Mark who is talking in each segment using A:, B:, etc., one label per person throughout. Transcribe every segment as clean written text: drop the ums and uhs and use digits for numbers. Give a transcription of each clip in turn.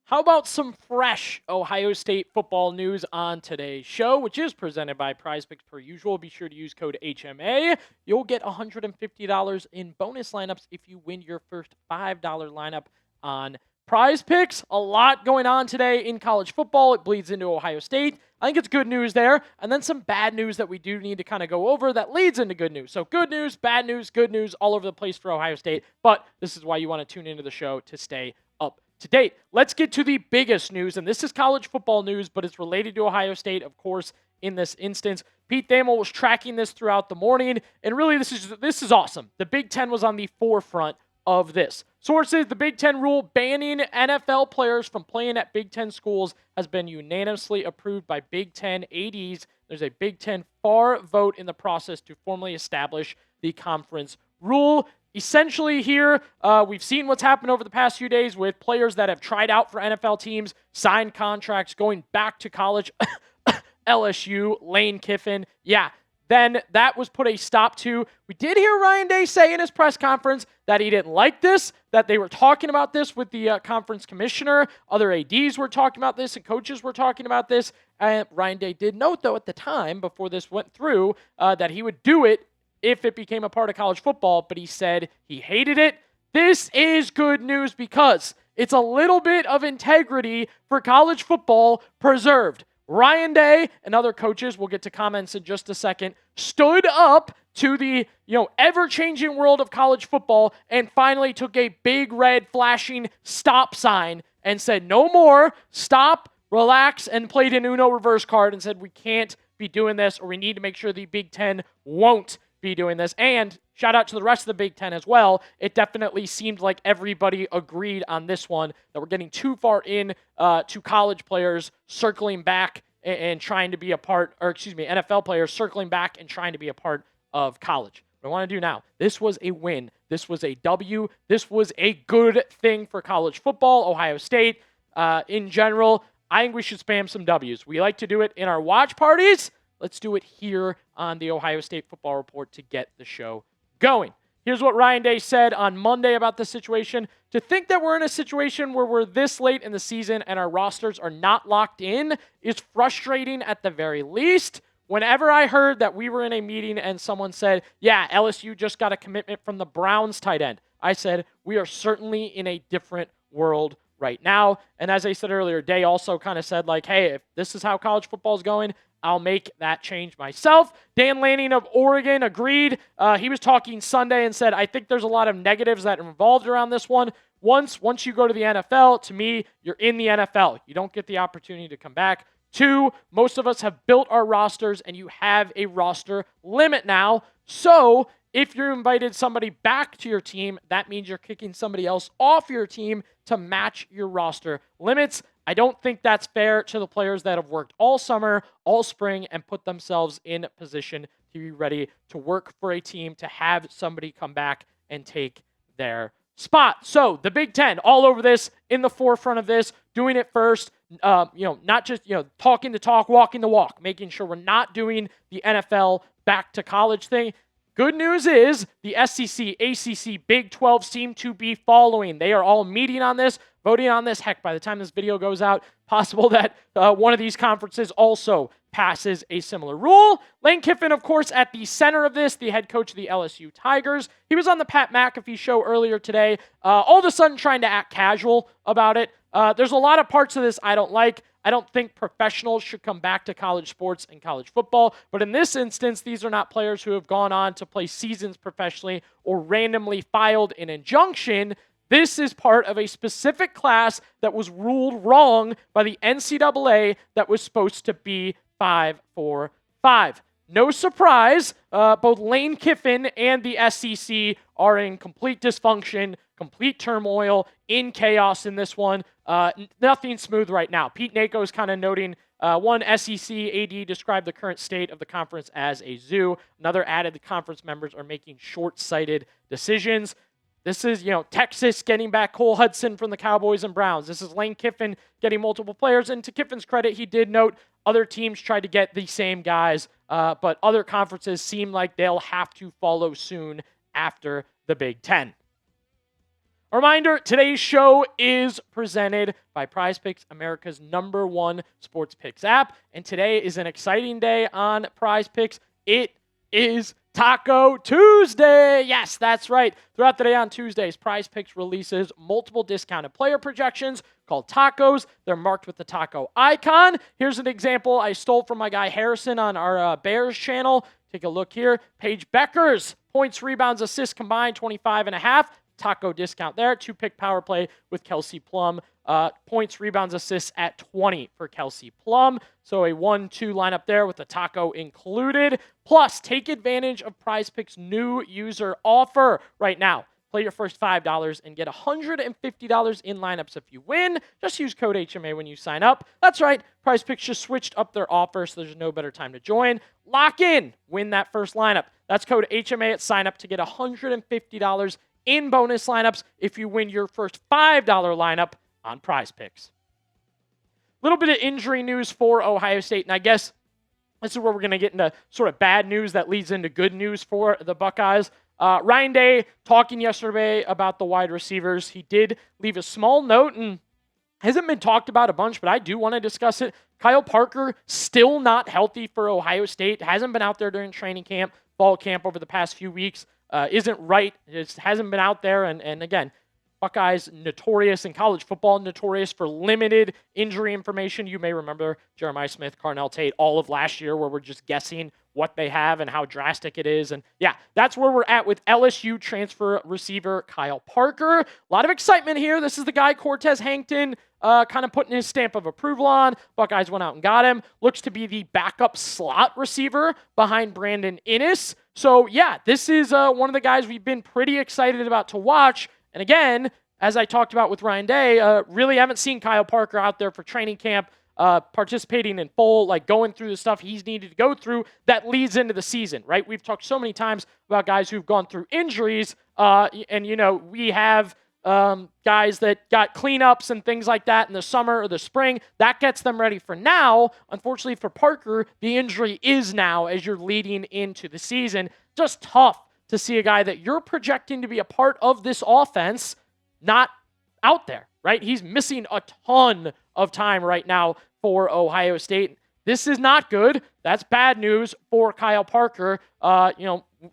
A: How about some fresh Ohio State football news on today's show, which is presented by Prize Picks per usual. Be sure to use code HMA. You'll get $150 in bonus lineups if you win your first $5 lineup on Prize Picks. A lot going on today in college football. It bleeds into Ohio State. I think it's good news there. And then some bad news that we do need to kind of go over that leads into good news. So good news, bad news, good news, all over the place for Ohio State. But this is why you want to tune into the show to stay up to date. Let's get to the biggest news, and this is college football news, but it's related to Ohio State, of course, in this instance. Pete Thamel was tracking this throughout the morning, and really this is awesome. The Big Ten was on the forefront of this. Sources, the Big Ten rule banning NFL players from playing at Big Ten schools has been unanimously approved by Big Ten ADs. There's a Big Ten FAR vote in the process to formally establish the conference rule. Essentially here, we've seen what's happened over the past few days with players that have tried out for NFL teams, signed contracts, going back to college. LSU, Lane Kiffin. Yeah, then that was put a stop to. We did hear Ryan Day say in his press conference that he didn't like this, that they were talking about this with the conference commissioner. Other ADs were talking about this and coaches were talking about this. And Ryan Day did note, though, at the time, before this went through, that he would do it if it became a part of college football, but he said he hated it. This is good news because it's a little bit of integrity for college football preserved. Ryan Day and other coaches, we'll get to comments in just a second, stood up to the ever-changing world of college football and finally took a big red flashing stop sign and said, no more, stop, relax, and played an Uno reverse card and said, we can't be doing this, or we need to make sure the Big Ten won't be doing this. And shout out to the rest of the Big Ten as well. It definitely seemed like everybody agreed on this one, that we're getting too far in to college players circling back and trying to be a part, NFL players circling back and trying to be a part of college. What I want to do now, this was a win. This was a W. This was a good thing for college football, Ohio State in general. I think we should spam some W's. We like to do it in our watch parties. Let's do it here on the Ohio State Football Report to get the show going. Here's what Ryan Day said on Monday about the situation. To think that we're in a situation where we're this late in the season and our rosters are not locked in is frustrating at the very least. Whenever I heard that we were in a meeting and someone said, yeah, LSU just got a commitment from the Browns tight end, I said, we are certainly in a different world right now. And as I said earlier, Day also kind of said, like, hey, if this is how college football is going, I'll make that change myself. Dan Lanning of Oregon agreed. He was talking Sunday and said, I think there's a lot of negatives that are involved around this one. Once you go to the NFL, to me, you're in the NFL. You don't get the opportunity to come back. 2, most of us have built our rosters, and you have a roster limit now. So if you invited somebody back to your team, that means you're kicking somebody else off your team to match your roster limits. I don't think that's fair to the players that have worked all summer, all spring, and put themselves in position to be ready to work for a team, to have somebody come back and take their spot. So the Big Ten, all over this, in the forefront of this, doing it first, not just, talking the talk, walking the walk, making sure we're not doing the NFL back to college thing. Good news is the SEC, ACC, Big 12 seem to be following. They are all meeting on this, voting on this. Heck, by the time this video goes out, possible that one of these conferences also passes a similar rule. Lane Kiffin, of course, at the center of this, the head coach of the LSU Tigers. He was on the Pat McAfee show earlier today, all of a sudden trying to act casual about it. There's a lot of parts of this I don't like. I don't think professionals should come back to college sports and college football. But in this instance, these are not players who have gone on to play seasons professionally or randomly filed an injunction. This is part of a specific class that was ruled wrong by the NCAA that was supposed to be 5-4-5. No surprise, both Lane Kiffin and the SEC are in complete dysfunction, complete turmoil, in chaos in this one. Nothing smooth right now. Pete Naco is kind of noting one SEC AD described the current state of the conference as a zoo. Another added the conference members are making short-sighted decisions. This is, Texas getting back Cole Hudson from the Cowboys and Browns. This is Lane Kiffin getting multiple players. And to Kiffin's credit, he did note other teams tried to get the same guys, but other conferences seem like they'll have to follow soon after the Big Ten. A reminder, today's show is presented by Prize Picks, America's #1 sports picks app. And today is an exciting day on Prize Picks. It is Taco Tuesday. Yes, that's right. Throughout the day on Tuesdays, Prize Picks releases multiple discounted player projections called tacos. They're marked with the taco icon. Here's an example I stole from my guy Harrison on our Bears channel. Take a look here. Paige Becker's points, rebounds, assists combined, 25.5. Taco discount there. 2-pick power play with Kelsey Plum. Points, rebounds, assists at 20 for Kelsey Plum. So a 1-2 lineup there with the taco included. Plus, take advantage of Prize Picks' new user offer right now. Play your first $5 and get $150 in lineups if you win. Just use code HMA when you sign up. That's right. Prize Picks just switched up their offer, so there's no better time to join. Lock in. Win that first lineup. That's code HMA at sign up to get $150 in bonus lineups if you win your first $5 lineup on Prize Picks. A little bit of injury news for Ohio State, and I guess this is where we're going to get into sort of bad news that leads into good news for the Buckeyes. Ryan Day talking yesterday about the wide receivers. He did leave a small note and hasn't been talked about a bunch, but I do want to discuss it. Kyle Parker, still not healthy for Ohio State. Hasn't been out there during training camp, fall camp over the past few weeks. Isn't right. It hasn't been out there. And again, Buckeyes notorious in college football, notorious for limited injury information. You may remember Jeremiah Smith, Carnell Tate, all of last year where we're just guessing what they have and how drastic it is. And yeah, that's where we're at with LSU transfer receiver Kyle Parker. A lot of excitement here. This is the guy Cortez Hankton kind of putting his stamp of approval on. Buckeyes went out and got him. Looks to be the backup slot receiver behind Brandon Inniss. So yeah, this is one of the guys we've been pretty excited about to watch. And again, as I talked about with Ryan Day, really haven't seen Kyle Parker out there for training camp, participating in full, like going through the stuff he's needed to go through that leads into the season, right? We've talked so many times about guys who've gone through injuries, and, you know, we have guys that got cleanups and things like that in the summer or the spring. That gets them ready for now. Unfortunately for Parker, the injury is now as you're leading into the season. Just tough to see a guy that you're projecting to be a part of this offense not out there, right? He's missing a ton of time right now for Ohio State. This is not good. That's bad news for Kyle Parker.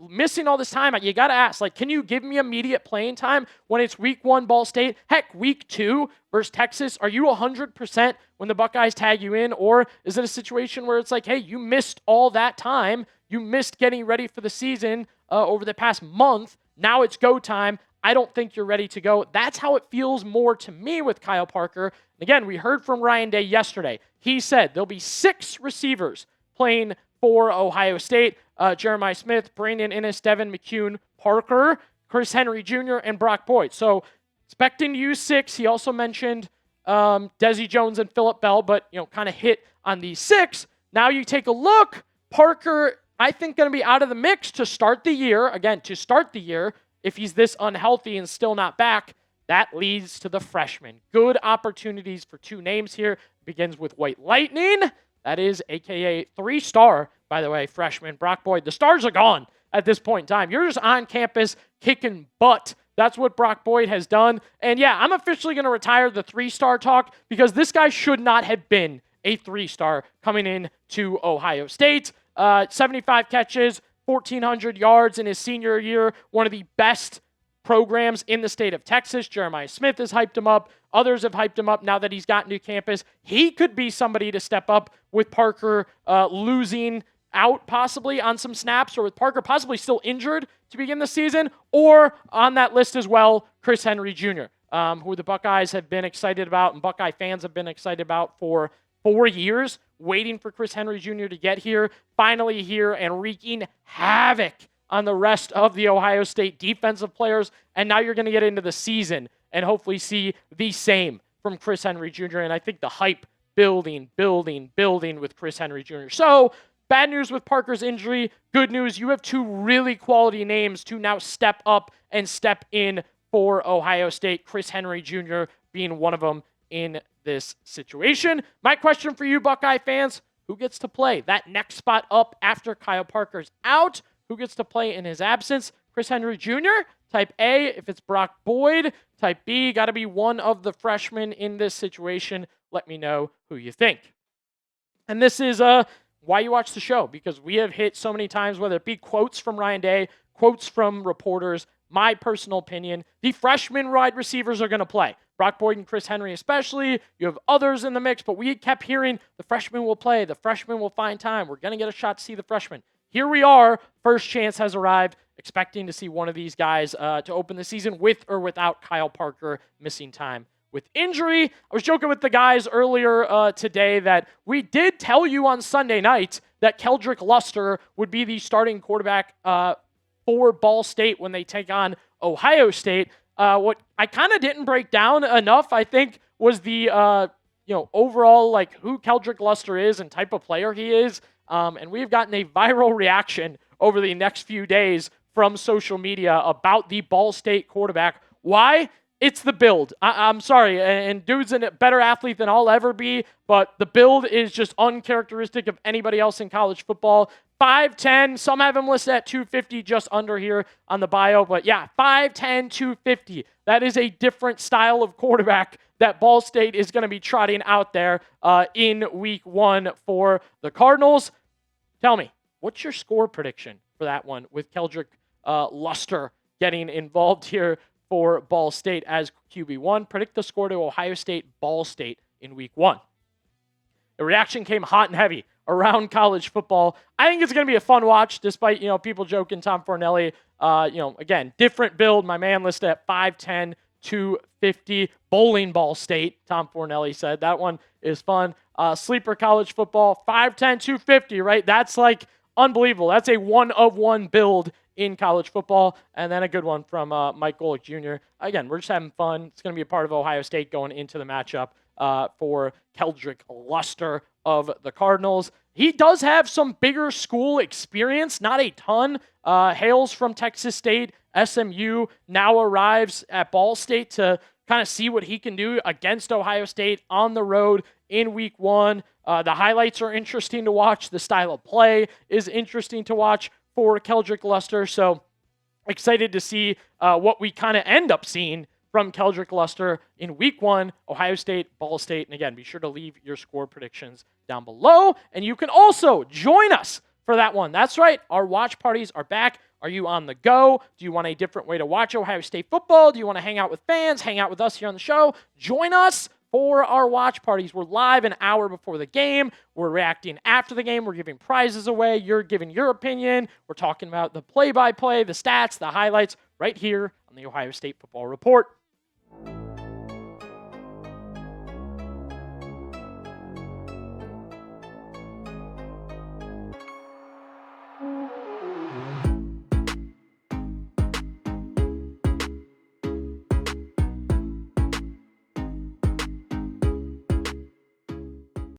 A: Missing all this time, you got to ask, like, can you give me immediate playing time when it's week 1 Ball State? Heck, week 2 versus Texas. Are you 100% when the Buckeyes tag you in? Or is it a situation where it's like, hey, you missed all that time. You missed getting ready for the season over the past month. Now it's go time. I don't think you're ready to go. That's how it feels more to me with Kyle Parker. And again, we heard from Ryan Day yesterday. He said there'll be 6 receivers playing for Ohio State. Jeremiah Smith, Brandon Inniss, Devin McCune, Parker, Chris Henry Jr., and Brock Boyd. So expecting to use 6. He also mentioned Desi Jones and Phillip Bell, but kind of hit on these 6. Now you take a look. Parker, I think, going to be out of the mix to start the year. Again, to start the year, if he's this unhealthy and still not back, that leads to the freshman. Good opportunities for 2 names here. Begins with White Lightning. That is a.k.a. 3-star, by the way, freshman Brock Boyd. The stars are gone at this point in time. You're just on campus kicking butt. That's what Brock Boyd has done. And yeah, I'm officially going to retire the 3-star talk because this guy should not have been a 3-star coming in to Ohio State. 75 catches, 1,400 yards in his senior year. One of the best programs in the state of Texas. Jeremiah Smith has hyped him up. Others have hyped him up now that he's gotten to campus. He could be somebody to step up with Parker losing out possibly on some snaps, or with Parker possibly still injured to begin the season, or on that list as well, Chris Henry Jr., who the Buckeyes have been excited about and Buckeye fans have been excited about for 4 years, waiting for Chris Henry Jr. to get here, finally here and wreaking havoc on the rest of the Ohio State defensive players. And now you're going to get into the season and hopefully see the same from Chris Henry Jr. And I think the hype building with Chris Henry Jr. So bad news with Parker's injury. Good news, you have 2 really quality names to now step up and step in for Ohio State. Chris Henry Jr. being one of them in this situation. My question for you, Buckeye fans, who gets to play that next spot up after Kyle Parker's out? Who gets to play in his absence? Chris Henry Jr.? Type A, if it's Brock Boyd. Type B, got to be one of the freshmen in this situation. Let me know who you think. And this is why you watch the show, because we have hit so many times, whether it be quotes from Ryan Day, quotes from reporters, my personal opinion, the freshman wide receivers are going to play. Brock Boyd and Chris Henry especially. You have others in the mix, but we kept hearing the freshmen will play, the freshmen will find time. We're going to get a shot to see the freshmen. Here we are. First chance has arrived. Expecting to see one of these guys to open the season with or without Kyle Parker missing time with injury. I was joking with the guys earlier today that we did tell you on Sunday night that Keldrick Luster would be the starting quarterback for Ball State when they take on Ohio State. What I kind of didn't break down enough, I think, was the overall like who Keldrick Luster is and type of player he is. And we've gotten a viral reaction over the next few days from social media about the Ball State quarterback. Why? It's the build. I'm sorry, and dude's a better athlete than I'll ever be, but the build is just uncharacteristic of anybody else in college football. 5'10", some have him listed at 250, just under here on the bio, but yeah, 5'10", 250. That is a different style of quarterback that Ball State is going to be trotting out there in week 1 for the Cardinals. Tell me, what's your score prediction for that one with Keldrick Luster getting involved here for Ball State as QB1? Predict the score to Ohio State, Ball State in week 1. The reaction came hot and heavy around college football. I think it's going to be a fun watch, despite, people joking Tom Fornelli. Again, different build. My man listed at 5'10", 250. Bowling Ball State, Tom Fornelli said. That one is fun. Sleeper college football, 5'10", 250, right? That's like unbelievable. That's a one-of-one build in college football. And then a good one from Mike Golick Jr. Again, we're just having fun. It's going to be a part of Ohio State going into the matchup for Keldrick Luster of the Cardinals. He does have some bigger school experience, not a ton. Hails from Texas State, SMU, now arrives at Ball State to kind of see what he can do against Ohio State on the road in week 1. The highlights are interesting to watch. The style of play is interesting to watch for Keldrick Luster. So excited to see what we kind of end up seeing from Keldrick Luster in week 1, Ohio State, Ball State. And again, be sure to leave your score predictions down below. And you can also join us for that one. That's right. Our watch parties are back. Are you on the go? Do you want a different way to watch Ohio State football? Do you want to hang out with fans, hang out with us here on the show? Join us for our watch parties. We're live an hour before the game. We're reacting after the game. We're giving prizes away. You're giving your opinion. We're talking about the play-by-play, the stats, the highlights right here on the Ohio State Football Report.